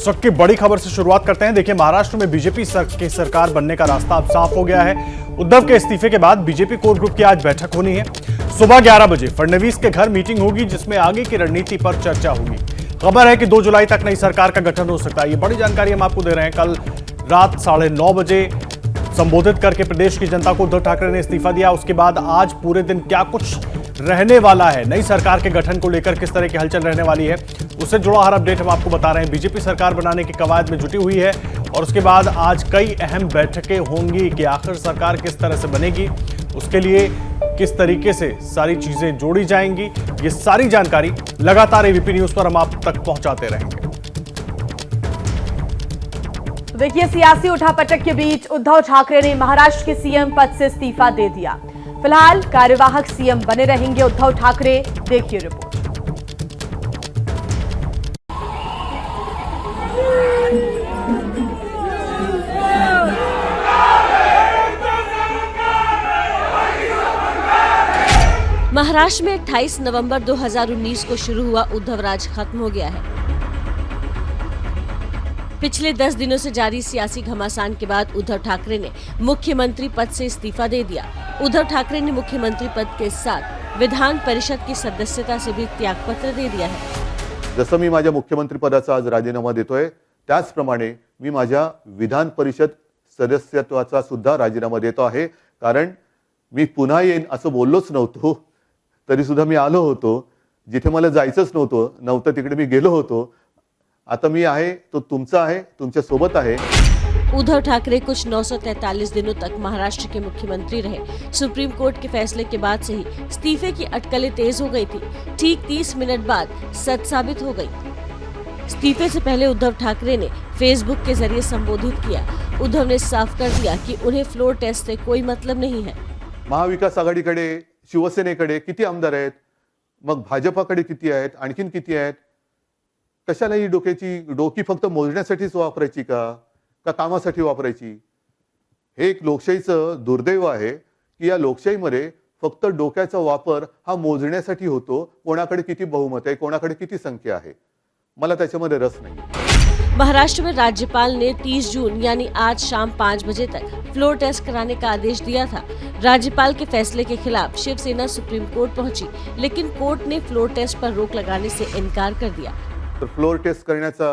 इस वक्त की बड़ी खबर से शुरुआत करते हैं। देखिए, महाराष्ट्र में बीजेपी की सरकार बनने का रास्ता अब साफ हो गया है। उद्धव के इस्तीफे के बाद बीजेपी कोर ग्रुप की आज बैठक होनी है। सुबह 11 बजे फडणवीस के घर मीटिंग होगी, जिसमें आगे की रणनीति पर चर्चा होगी। खबर है कि 2 जुलाई तक नई सरकार का गठन हो सकता है। ये बड़ी जानकारी हम आपको दे रहे हैं। कल रात 9:30 बजे संबोधित करके प्रदेश की जनता को उद्धव ठाकरे ने इस्तीफा दिया। उसके बाद आज पूरे दिन क्या कुछ रहने वाला है, नई सरकार के गठन को लेकर किस तरह की हलचल रहने वाली है, उससे जुड़ा हर अपडेट हम आपको बता रहे हैं। बीजेपी सरकार बनाने की कवायद में जुटी हुई है और उसके बाद आज कई अहम बैठकें होंगी कि आखिर सरकार किस तरह से बनेगी, उसके लिए किस तरीके से सारी चीजें जोड़ी जाएंगी। ये सारी जानकारी लगातार एबीपी न्यूज पर हम आप तक पहुंचाते रहेंगे। देखिए, सियासी उठापटक के बीच उद्धव ठाकरे ने महाराष्ट्र के सीएम पद से इस्तीफा दे दिया। फिलहाल कार्यवाहक सीएम बने रहेंगे उद्धव ठाकरे। देखिए रिपोर्ट। महाराष्ट्र में 28 नवंबर 2019 को शुरू हुआ उद्धव राज खत्म हो गया है। पिछले 10 दिनों से जारी सियासी घमासान के बाद उद्धव ठाकरे ने मुख्यमंत्री पद से इस्तीफा दे दिया। उद्धव ठाकरे ने मुख्यमंत्री पद के साथ विधान परिषद की सदस्यता से भी त्यागपत्र दे दिया है। जसं मी माझ्या मुख्यमंत्री पदाचा आज राजीनामा देतोय, त्याचप्रमाणे मी माझ्या विधान परिषद सदस्यत्वाचा सुद्धा राजीनामा देतो आहे। कारण मी पुन्हा येईन असं बोललोच नव्हतो, तरी सुद्धा मी आलो होतो। जिथे मला जायचंच नव्हतं तिकडे मी गेलो होतो। आता मी आहे तो तुमचा आहे, तुमच्या सोबत आहे। उद्धव ठाकरे कुछ 943 दिनों तक महाराष्ट्र के मुख्यमंत्री रहे। सुप्रीम कोर्ट के फैसले के बाद से ही इस्तीफे की अटकलें तेज हो गई थी। ठीक 30 मिनट बाद सच साबित हो गई। इस्तीफे से पहले उद्धव ठाकरे ने फेसबुक के जरिए संबोधित किया। उद्धव ने साफ कर दिया कि उन्हें फ्लोर टेस्ट से कोई मतलब नहीं है। महाविकास आघाडीकडे, शिवसेनेकडे किती आमदार आहेत, मग भाजपाकडे किती आहेत, आणखीन किती आहेत? कशाला ही डोकी फक्त मोजण्यासाठीच वापरायची का कामासाठी वापरायची? हे एक लोकशाहीचं दुर्दैव आहे की या लोकशाहीमध्ये फक्त डोक्याचा वापर हा मोजण्यासाठी होतो। कोणाकडे किती बहुमत आहे, कोणाकडे किती संख्या आहे, मला त्याच्यामध्ये रस नाही। महाराष्ट्र में राज्यपाल ने 30 जून यानी आज शाम 5 बजे तक फ्लोर टेस्ट कराने का आदेश दिया था। राज्यपाल के फैसले के खिलाफ शिवसेना सुप्रीम कोर्ट पहुंची, लेकिन कोर्ट ने फ्लोर टेस्ट पर रोक लगाने से इनकार कर दिया। तर फ्लोर टेस्ट करण्याचा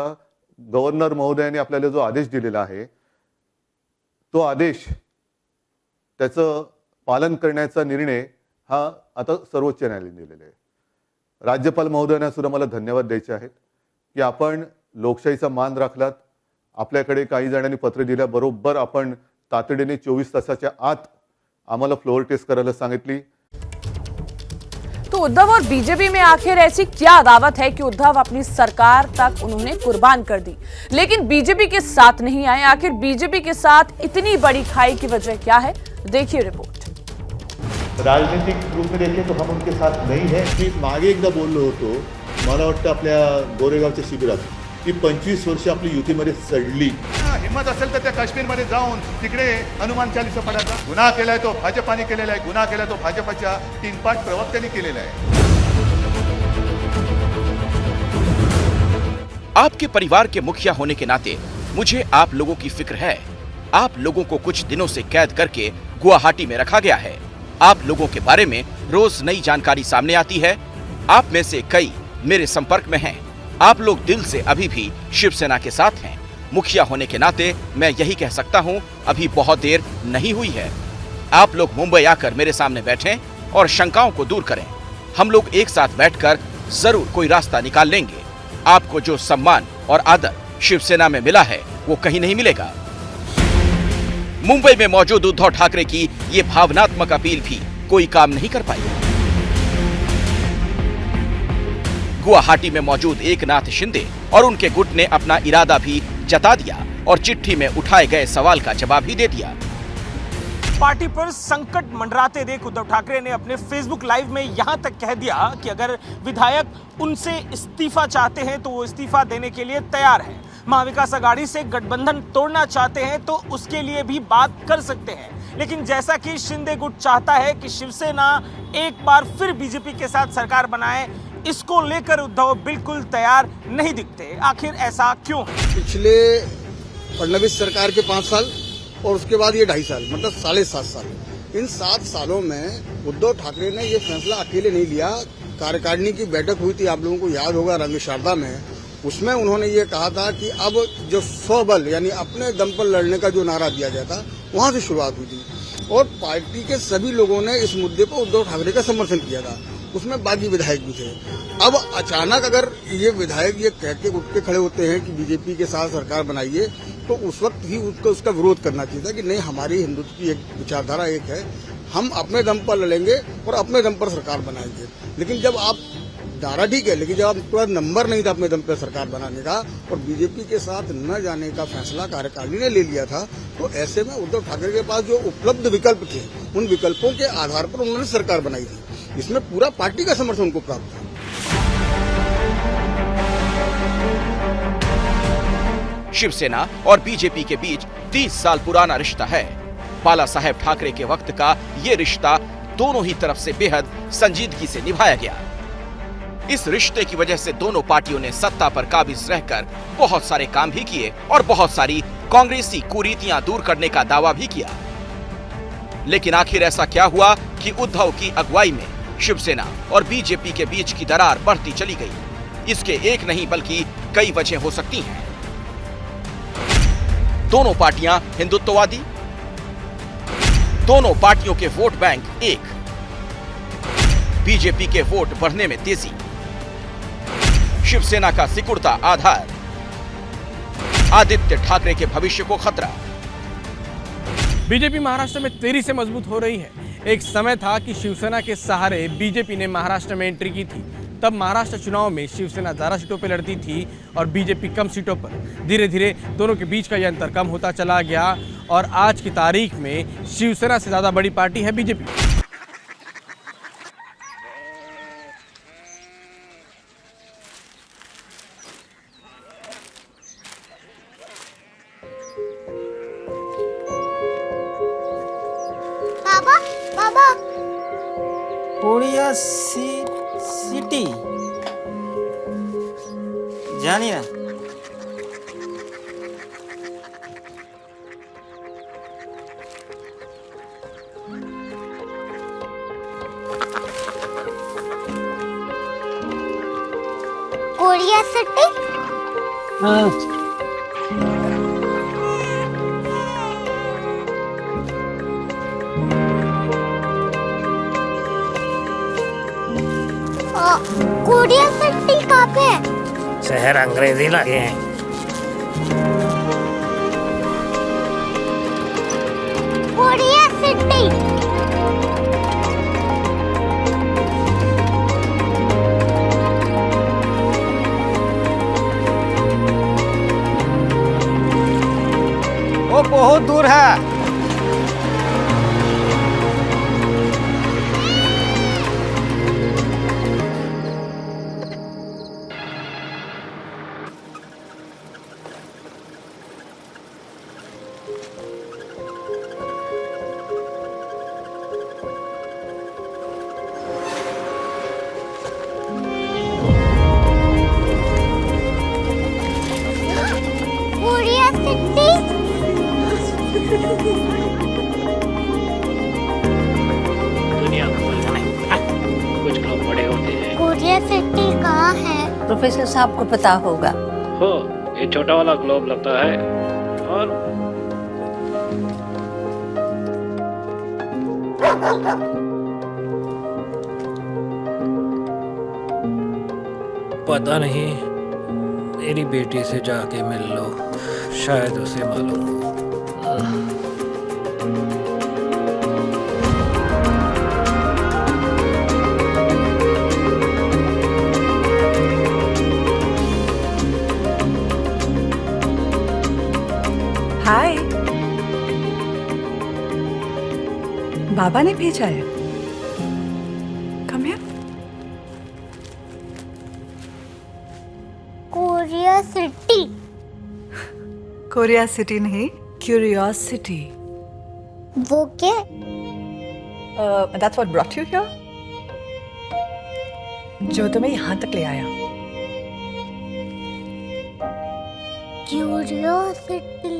गव्हर्नर महोदयाने आपल्याला जो आदेश दिलेला आहे, तो आदेश त्याचं पालन करण्याचा निर्णय हा आता सर्वोच्च न्यायालयाने दिलेला आहे। राज्यपाल महोदयांना सुद्धा मला धन्यवाद द्यायचे आहेत की आपण लोकशाहीचा मान राखलात। आपल्याकडे काही जणांनी पत्र दिल्या, बरोबर आपण तातडीने 24 तासाच्या आत आम्हाला फ्लोर टेस्ट करायला सांगितली। तो उद्धव और बीजेपी में आखिर ऐसी क्या अदावत है कि उद्धव अपनी सरकार तक उन्होंने कुर्बान कर दी, लेकिन बीजेपी के साथ नहीं आए? आखिर बीजेपी के साथ इतनी बड़ी खाई की वजह क्या है? देखिए रिपोर्ट। राजनीतिक रूप में देखें तो हम उनके साथ नहीं है। मी मागे एकदा बोललो होतो, मला वाटतं आपल्या गोरेगावच्या शिबिरात, की 25 वर्ष आपली युतीमध्ये सडली। हिम्मत असेल तर त्या काश्मीरमध्ये जाऊन तिकडे हनुमान चालीसा पडायचा। गुन्हा केलाय तो भाजपाने केलेला आहे, गुन्हा केला तो भाजपाच्या 3 पाठ प्रवक्त्यांनी केलेला आहे। आपके परिवार के मुखिया होने के नाते मुझे आप लोगों की फिक्र है। आप लोगों को कुछ दिनों से कैद करके गुवाहाटी में रखा गया है। आप लोगों के बारे में रोज नई जानकारी सामने आती है। आप में से कई मेरे संपर्क में हैं। आप लोग दिल से अभी भी शिवसेना के साथ हैं। मुखिया होने के नाते मैं यही कह सकता हूं, अभी बहुत देर नहीं हुई है। आप लोग मुंबई आकर मेरे सामने बैठें और शंकाओं को दूर करें। हम लोग एक साथ बैठकर जरूर कोई रास्ता निकाल लेंगे। आपको जो सम्मान और आदर शिवसेना में मिला है वो कहीं नहीं मिलेगा। मुंबई में मौजूद उद्धव ठाकरे की ये भावनात्मक अपील भी कोई काम नहीं कर पाई। गुवाहाटी में मौजूद एकनाथ शिंदे और उनके गुट ने अपना इरादा भी जता दिया और चिट्ठी में उठाए गए सवाल का जवाब भी दे दिया। पार्टी पर संकट मंडराते देख उद्धव ठाकरे ने अपने फेसबुक लाइव में यहां तक कह दिया कि अगर विधायक उनसे इस्तीफा चाहते हैं तो वो इस्तीफा देने के लिए तैयार हैं। महाविकास आघाड़ी से गठबंधन तोड़ना चाहते हैं तो उसके लिए भी बात कर सकते हैं। लेकिन जैसा कि शिंदे गुट चाहता है कि शिवसेना एक बार फिर बीजेपी के साथ सरकार बनाए, इसको लेकर उद्धव बिल्कुल तैयार नहीं दिखते। आखिर ऐसा क्यों है? पिछले फडणवीस सरकार के 5 साल और उसके बाद ये 2.5 साल, मतलब 7.5 साल। इन 7 सालों में उद्धव ठाकरे ने ये फैसला अकेले नहीं लिया। कार्यकारिणी की बैठक हुई थी, आप लोगों को याद होगा, रंग शारदा में। उसमें उन्होंने ये कहा था कि अब जो स्वबल यानी अपने दम पर लड़ने का जो नारा दिया गया था, वहां से शुरुआत हुई थी और पार्टी के सभी लोगों ने इस मुद्दे पर उद्धव ठाकरे का समर्थन किया था। उसमें बागी विधायक भी थे। अब अचानक अगर ये विधायक ये कह के उठ के खड़े होते हैं कि बीजेपी के साथ सरकार बनाइए, तो उस वक्त ही उसका विरोध करना चाहिए था कि नहीं, हमारी हिंदुत्व की एक विचारधारा एक है, हम अपने दम पर लड़ेंगे और अपने दम पर सरकार बनाएंगे। लेकिन जब आप नारा ठीक है, लेकिन जब आपके पास नंबर नहीं था अपने दम पर सरकार बनाने का और बीजेपी के साथ न जाने का फैसला कार्यकारिणी ने ले लिया था, तो ऐसे में उद्धव ठाकरे के पास जो उपलब्ध विकल्प थे, उन विकल्पों के आधार पर उन्होंने सरकार बनाई थी। इसमें पूरा पार्टी का समर्थन उनको प्राप्त था। शिवसेना और बीजेपी के बीच 30 साल पुराना रिश्ता है। बाला साहेब ठाकरे के वक्त का ये रिश्ता दोनों ही तरफ से बेहद संजीदगी से निभाया गया। इस रिश्ते की वजह से दोनों पार्टियों ने सत्ता पर काबिज रहकर बहुत सारे काम भी किए और बहुत सारी कांग्रेसी कुरीतियां दूर करने का दावा भी किया। लेकिन आखिर ऐसा क्या हुआ कि उद्धव की अगुवाई में शिवसेना और बीजेपी के बीच की दरार बढ़ती चली गई? इसके एक नहीं बल्कि कई वजह हो सकती हैं। दोनों पार्टियां हिंदुत्ववादी, दोनों पार्टियों के वोट बैंक एक, बीजेपी के वोट बढ़ने में तेजी, शिवसेना का सिकुड़ता आधार, आदित्य ठाकरे के भविष्य को खतरा। बीजेपी महाराष्ट्र में तेजी से मजबूत हो रही है। एक समय था कि शिवसेना के सहारे बीजेपी ने महाराष्ट्र में एंट्री की थी। तब महाराष्ट्र चुनाव में शिवसेना ज्यादा सीटों पर लड़ती थी और बीजेपी कम सीटों पर। धीरे धीरे दोनों के बीच का यह अंतर कम होता चला गया और आज की तारीख में शिवसेना से ज्यादा बड़ी पार्टी है बीजेपी। बाबा बाबा कोरिया सिटी जानी ना। Korea city? हाँ। कोरिया सिटी कहाँ पे है? शहर अंग्रेजी लगे हैं। Korea city. वो बहुत दूर है। Korea city? दुनिया को कुछ लोग बड़े होते हैं। कोरिया सिटी कहाँ है? प्रोफेसर साहब को पता होगा। हो, ये छोटा वाला ग्लोब लगता है और पता नहीं, मेरी बेटी से जाके मिल लो, शायद उसे मालूम हो। हाय, बाबा ने भेजा है। Come here. Korea city? Korea city नहीं, क्यूरियोसिटी। वो क्या? That's what brought you here? जो तुम्हें यहाँ तक ले आया। क्यूरियोसिटी।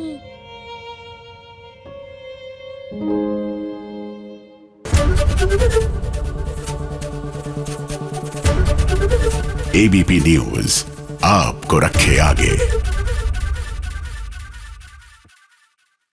एबीपी न्यूज आपको रखे आगे।